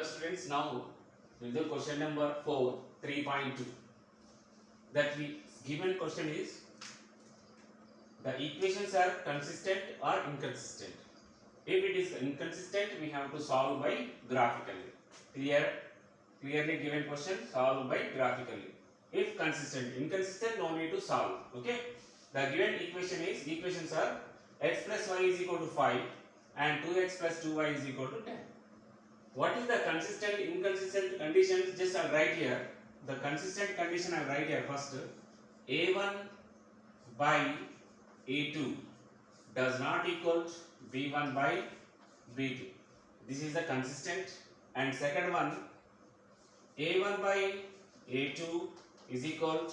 students, now with the question number 4, 3.2. That we given question is the equations are consistent or inconsistent. If it is inconsistent, we have to solve by graphically. Clearly given question, solve by graphically. If consistent, inconsistent, no need to solve. Okay. The given equations are x plus y is equal to 5 and 2x plus 2y is equal to 10. What is the consistent, inconsistent conditions? Just I write here. The consistent condition I write here first. A1 by A2 does not equal B1 by B2. This is the consistent. And second one, A1 by A2 is equal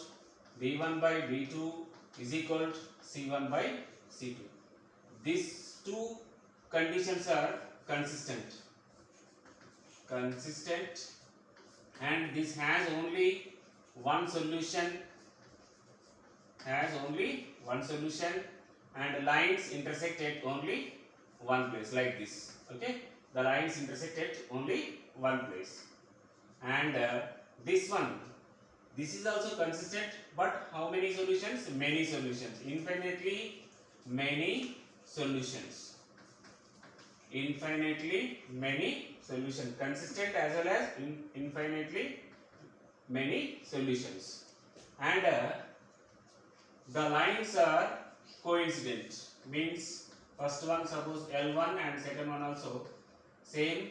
B1 by B2 is equal C1 by C2. These two conditions are consistent, and this has only one solution, and lines intersect at only one place, like this. Okay, the lines intersect at only one place. And this is also consistent, but how many solutions? Many solutions, consistent as well as infinitely many solutions. And the lines are coincident, means first one suppose L1 and second one also same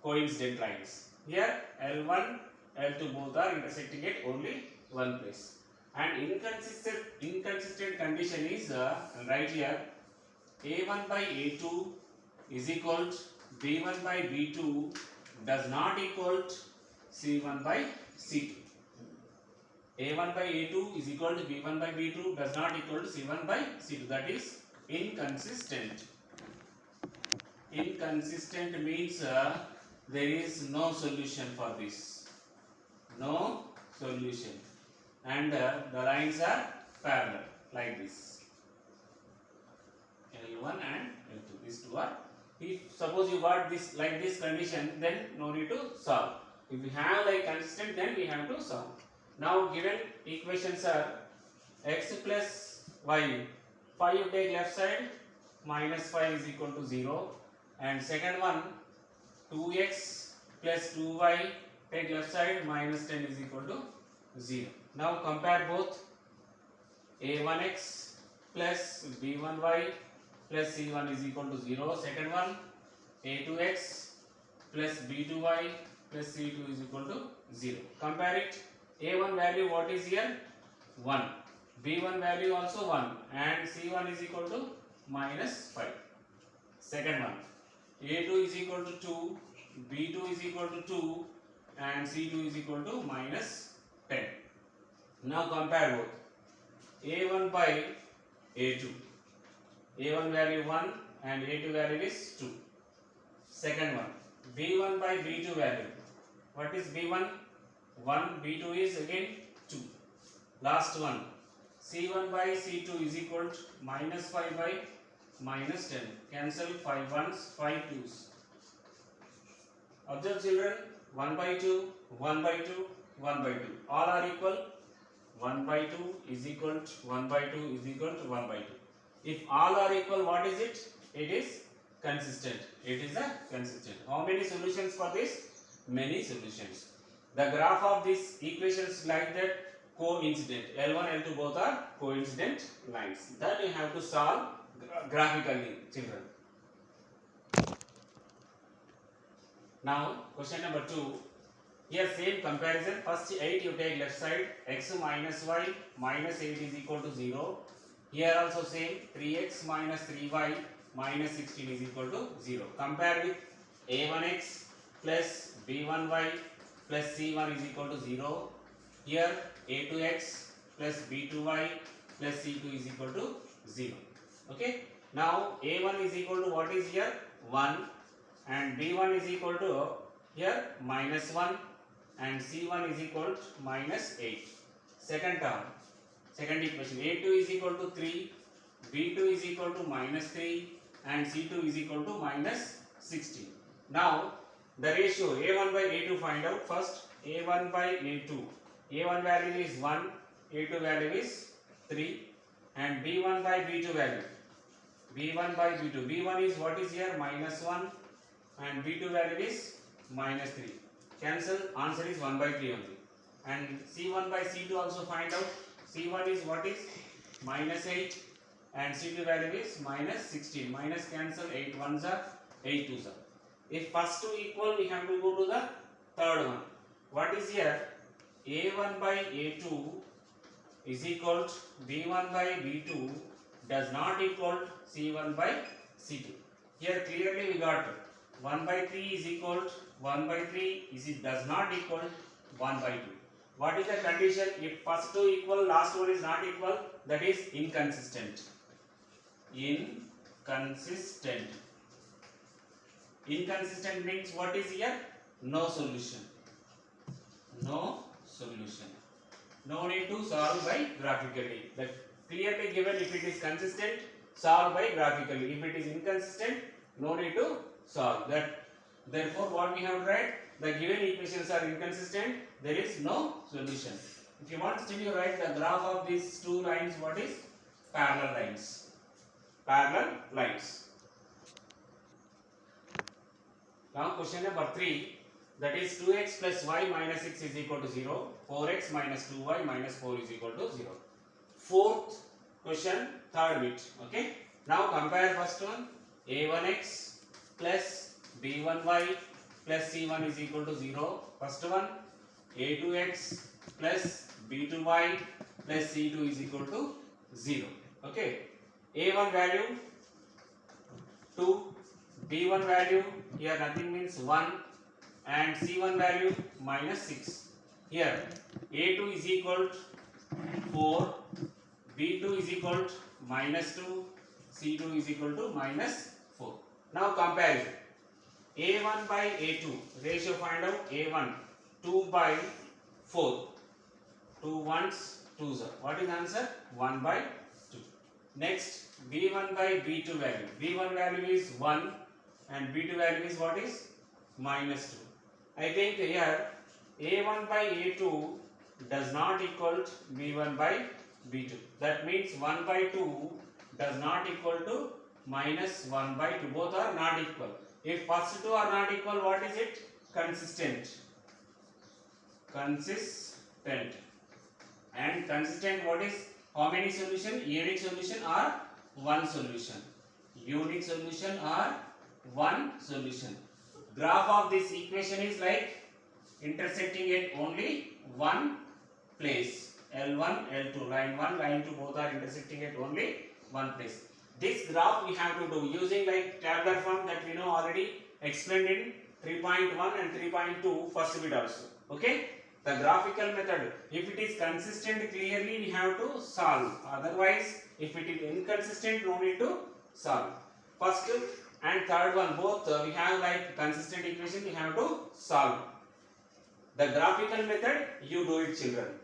coincident lines. Here L1, L2 both are intersecting at only one place. And inconsistent condition is right here, A1 by A2 is equal to B1 by B2 does not equal to C1 by C2. A1 by A2 is equal to B1 by B2 does not equal to C1 by C2. That is inconsistent. Inconsistent means there is no solution for this. No solution. And the lines are parallel, like this. L1 and L2. These two are. If suppose you got this like this condition, then no need to solve. If we have like consistent, then we have to solve. Now given equations are x plus y. 5 you take left side, minus 5 is equal to 0. And second one, 2x plus 2y, take left side, minus 10 is equal to 0. Now compare both. A1x plus b1y plus c1 is equal to 0. Second one, a2x plus b2y plus c2 is equal to 0. Compare it. A1 value what is here? 1. B1 value also 1. And C1 is equal to minus 5. Second one. A2 is equal to 2. B2 is equal to 2. And C2 is equal to minus 10. Now compare both. A1 by A2. A1 value 1 and A2 value is 2. Second one. B1 by B2 value. What is B1? 1, B2 is again 2. Last one, C1 by C2 is equal to minus 5 by minus 10. Cancel 5 ones, 5 twos. Observe children, 1 by 2, 1 by 2, 1 by 2. All are equal. 1 by 2 is equal to 1 by 2 is equal to 1 by 2. If all are equal, what is it? It is consistent. It is a consistent. How many solutions for this? Many solutions. The graph of these equations like that, coincident. L1, L2 both are coincident lines. That you have to solve graphically, children. Now, question number 2. Here same comparison. First 8 you take left side. X minus y minus 8 is equal to 0. Here also same. 3x minus 3y minus 16 is equal to 0. Compare with a1x plus b1y plus c1 is equal to 0. Here a2x plus b2y plus c2 is equal to 0. Okay. Now a1 is equal to what is here? 1. And b1 is equal to here minus 1. And c1 is equal to minus 8. Second term. Second equation. a2 is equal to 3. b2 is equal to minus 3. And c2 is equal to minus 16. Now the ratio A1 by A2 find out. First A1 by A2. A1 value is 1, A2 value is 3, and B1 by B2 value. B1 by B2. B1 is what is here? -1, and B2 value is -3. Cancel. Answer is 1 by 3 only. And C1 by C2 also find out. C1 is what is? -8, and C2 value is -16. Minus cancel. 8 ones are 8 twos are. If first two equal, we have to go to the third one. What is here? A1 by A2 is equal to B1 by B2 does not equal C1 by C2. Here clearly we got 1 by 3 is equal to 1 by 3 is it does not equal 1 by 2. What is the condition? If first two equal, last one is not equal, that is inconsistent. Inconsistent. Inconsistent means what is here? No solution. No solution. No need to solve by graphically. That clearly given. If it is consistent, solve by graphically. If it is inconsistent, no need to solve that. Therefore, what we have to write? The given equations are inconsistent. There is no solution. If you want, still you write the graph of these two lines. What is? Parallel lines. Parallel lines. Now question number 3, that is 2x plus y minus 6 is equal to 0, 4x minus 2y minus 4 is equal to 0. Fourth question, third bit. Okay. Now compare first one, a1x plus b1y plus c1 is equal to 0. First one, a2x plus b2y plus c2 is equal to 0. Okay. A1 value 2, B1 value here nothing means 1, and C1 value -6. Here A2 is equal to 4, B2 is equal to -2, C2 is equal to -4. Now comparison. A1 by A2 ratio find out. A1 2 by 4. 2 ones 2s. What is answer? 1 by 2. Next B1 by B2 value. B1 value is 1 and B2 value is what is? -2. I think here A1 by A2 does not equal to B1 by B2. That means 1 by 2 does not equal to -1 by 2. Both are not equal. If first two are not equal, what is it? Consistent. Consistent. And consistent, what is? How many solution? Unique solution or one solution? Unique solution or one solution. Graph of this equation is like intersecting at only one place. L1, L2, line 1, line 2 both are intersecting at only one place. This graph we have to do using like tabular form that we know already explained in 3.1 and 3.2 first bit also. Okay. The graphical method, if it is consistent, clearly we have to solve. Otherwise, if it is inconsistent, no need to solve. First and third one, both we have like consistent equation, we have to solve. The graphical method, you do it, children.